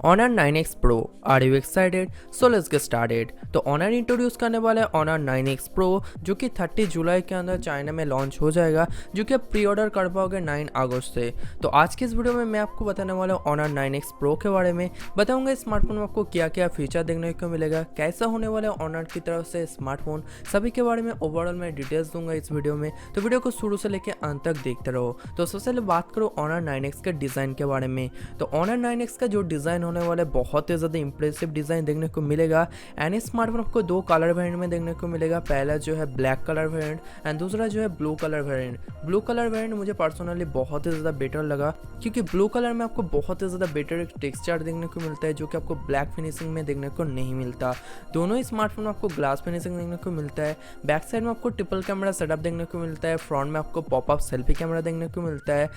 Honor 9X Pro. Are you excited? So let's get started. तो Honor introduce करने वाला है Honor 9X Pro जो कि 30 जुलाई के अंदर चाइना में लॉन्च हो जाएगा, जो कि आप प्री ऑर्डर कर पाओगे 9 अगस्त से। तो आज के इस वीडियो में मैं आपको बताने वाला हूँ Honor 9X Pro के बारे में। बताऊंगा स्मार्टफोन में आपको क्या क्या फीचर देखने को मिलेगा, कैसा होने वाला है Honor की तरफ से स्मार्टफोन, सभी के बारे में ओवरऑल मैं डिटेल्स दूंगा इस वीडियो में। तो वीडियो को शुरू से लेकर अंत तक देखते रहो। तो सबसे पहले बात करो Honor 9X के डिज़ाइन के बारे में। तो Honor 9X का जो डिज़ाइन होने वाला है बहुत ही ज़्यादा इंप्रेसिव डिज़ाइन देखने को मिलेगा। एंड इस स्मार्टफोन आपको दो कलर वेरिएंट में देखने को मिलेगा। पहला जो है ब्लैक कलर वेरिएंट एंड दूसरा जो है blue colour variant. Blue colour variant मुझे पर्सनली बहुत ही ज़्यादा बेटर लगा, क्योंकि ब्लू कलर में आपको बहुत ही ज़्यादा बेटर एक टेक्सचर देखने को मिलता है जो कि आपको ब्लैक फिनिशिंग में देखने को नहीं मिलता। दोनों ही स्मार्टफोन में आपको ग्लास फिनिशिंग देखने को मिलता है। बैक साइड में आपको ट्रिपल कैमरा सेटअप देखने को मिलता है। फ्रंट में आपको पॉपअप सेल्फी कैमरा देखने को मिलता है।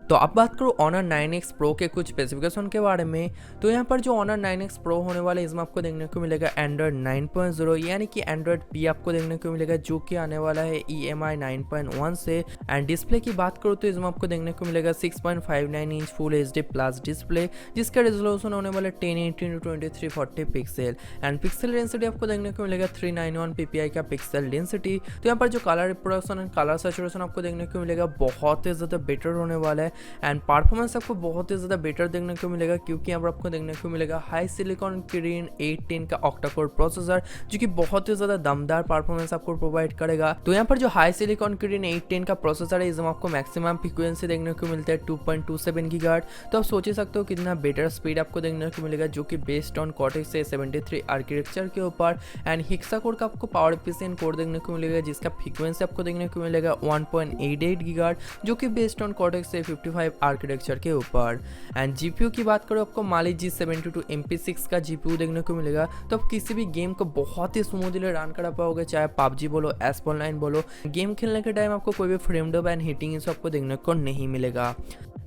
तो अब बात करो Honor 9X Pro के कुछ स्पेसिफिकेशन के बारे में। तो यहाँ पर जो Honor 9X Pro होने वाला है इसमें आपको देखने को मिलेगा Android 9.0 यानी कि Android P आपको देखने को मिलेगा, जो कि आने वाला है EMI 9.1 से। एंड डिस्प्ले की बात करो तो इसमें आपको देखने को मिलेगा 6.59 inch full HD plus display, जिसका रेजोल्यूशन होने वाला 1080x2340 pixel. And pixel density आपको देखने को मिलेगा 391 ppi का पिक्सल डेंसिटी। तो यहाँ पर जो colour reproduction and colour saturation आपको देखने को मिलेगा बहुत ही ज़्यादा बेटर होने वाला है। एंड परफॉर्मेंस आपको बहुत ही ज़्यादा बेटर देखने को मिलेगा, क्योंकि यहाँ पर आपको देखने को मिलेगा हाई सिलिकॉन किरिन 810 का ऑक्टा कोर प्रोसेसर, जो कि बहुत ही ज़्यादा दमदार परफॉर्मेंस आपको प्रोवाइड करेगा। तो यहाँ पर जो हाई सिलिकॉन किरिन 810 का प्रोसेसर है इसमें आपको मैक्सिमम फ्रीक्वेंसी देखने को मिलता है 2.27 गीगाहर्ट्ज। तो आप सोच ही सकते हो कितना बेटर स्पीड आपको देखने को मिलेगा, जो कि based on cortex A73 architecture के ऊपर। एंड हेक्सा कोर का आपको पावर एफिशिएंट कोर देखने को मिलेगा, जिसका फ्रीक्वेंसी आपको देखने को मिलेगा 1.88 गीगाहर्ट्ज, जो कि based on cortex A55 architecture के ऊपर। एंड जीपीयू की बात करो आपको Mali G72 MP6 का जीपीयू देखने को मिलेगा। तो आप किसी भी गेम को बहुत ही स्मूथली रन कर पाओगे, चाहे PUBG बोलो, S9 बोलो। गेम खेलने के टाइम आपको कोई भी frame drop and heating issue आपको देखने को नहीं मिलेगा।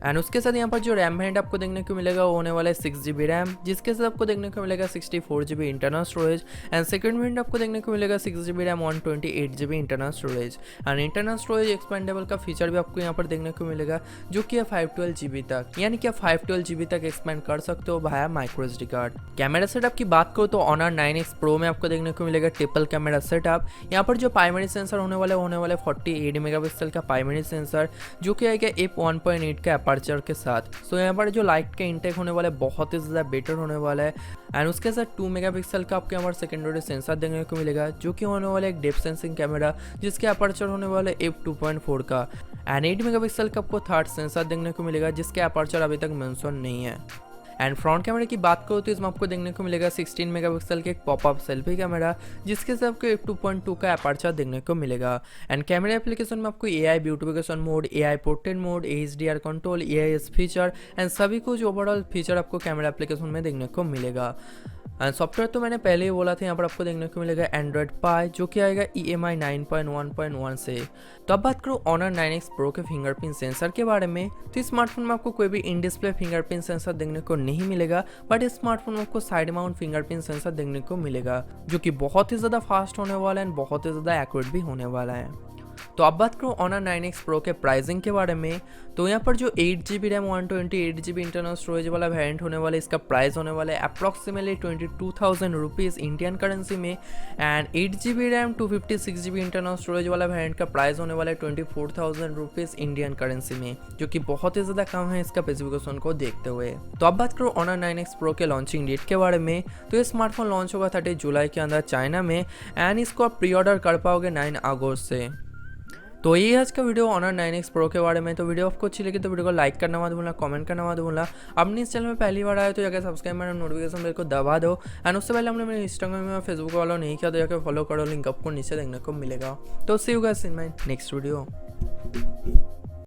एंड उसके साथ यहाँ पर जो रैम वेरिएंट आपको देखने को मिलेगा वो होने वाला है 6GB रैम, जिसके साथ आपको देखने को मिलेगा 64GB internal storage. And second variant आपको देखने को मिलेगा 6GB RAM 128GB internal storage. And internal storage expandable का फीचर भी आपको यहाँ पर देखने को मिलेगा, जो कि 512GB तक, यानी कि आप 512GB तक एक्सपेंड कर सकते हो भाया micro SD card. Camera setup की बात करो तो Honor 9X Pro में आपको देखने को मिलेगा ट्रिपल कैमरा सेटअप। यहाँ पर जो प्राइमरी सेंसर होने वाले 48 मेगापिक्सल का प्राइमरी सेंसर, जो कि आएगा f1.8 का अपर्चर के साथ। सो यहाँ पर जो लाइट का इंटेक होने वाला है बहुत ही ज़्यादा बेटर होने वाला है। एंड उसके साथ 2 मेगापिक्सल का आपको यहाँ पर सेकेंडरी सेंसर देखने को मिलेगा, जो कि होने वाला है एक डेप्थ सेंसिंग कैमरा, जिसके अपर्चर होने वाला है f2.4 का। एंड 8 मेगापिक्सल का आपको थर्ड सेंसर देखने को मिलेगा, जिसके अपर्चर अभी तक मेंशन नहीं है। एंड फ्रंट कैमरा की बात करो तो इसमें आपको देखने को मिलेगा 16 मेगापिक्सल के एक पॉपअप सेल्फी कैमरा, जिसके साथ आपको f2.2 का अपर्चर देखने को मिलेगा। एंड कैमरा एप्लीकेशन में आपको AI beautification mode, AI portrait mode, HDR control, AIS feature and सभी कुछ ओवरऑल फीचर आपको कैमरा एप्लीकेशन में देखने को मिलेगा। एंड सॉफ्टवेयर तो मैंने पहले ही बोला था, यहाँ पर आपको देखने को मिलेगा Android Pie, जो कि आएगा EMI 9.1.1 से। तो अब बात करूँ Honor 9X Pro के फिंगरप्रिंट सेंसर के बारे में। तो इस स्मार्टफोन में आपको कोई भी इन डिस्प्ले फिंगरप्रिंट सेंसर देखने को नहीं मिलेगा, बट इस स्मार्टफोन में आपको साइड माउंट फिंगरप्रिंट सेंसर देखने को मिलेगा, जो कि बहुत ही ज़्यादा फास्ट होने वाला है एंड बहुत ही ज़्यादा एक्यूरेट भी होने वाला है। तो अब बात करूँ Honor 9X Pro के प्राइसिंग के बारे में। तो यहाँ पर जो 8GB RAM 128GB internal storage वाला वेरिएंट होने वाला है, इसका प्राइस होने वाला है अप्रॉक्सीमेटली 22,000 रुपीज़ इंडियन करेंसी में। And 8GB RAM 256GB internal storage वाला वेरिएंट का प्राइस होने वाला है 24,000 रुपीज़ इंडियन करेंसी में, जो कि बहुत ही ज़्यादा कम है इसका स्पेसिफिकेशन को देखते हुए। तो अब बात करूँ Honor 9X Pro के लॉन्चिंग डेट के बारे में। तो ये स्मार्टफोन लॉन्च होगा 30 जुलाई के अंदर चाइना में, एंड इसको आप प्री ऑर्डर कर पाओगे 9 अगस्त से। तो ये आज का वीडियो Honor 9X Pro के बारे में। तो वीडियो आपको अच्छी लगी तो वीडियो को लाइक करना मत भूलना, कमेंट करना मत भूलना। अपने इस चैनल में पहली बार आए तो जाकर सब्सक्राइब मेरा नोटिफिकेशन बेल को दबा दो। एंड उससे पहले हमने मेरे इंस्टाग्राम में फेसबुक फॉलो नहीं किया तो जाकर फॉलो करो, लिंक आपको नीचे देखने को मिलेगा। तो see you guys in my next video.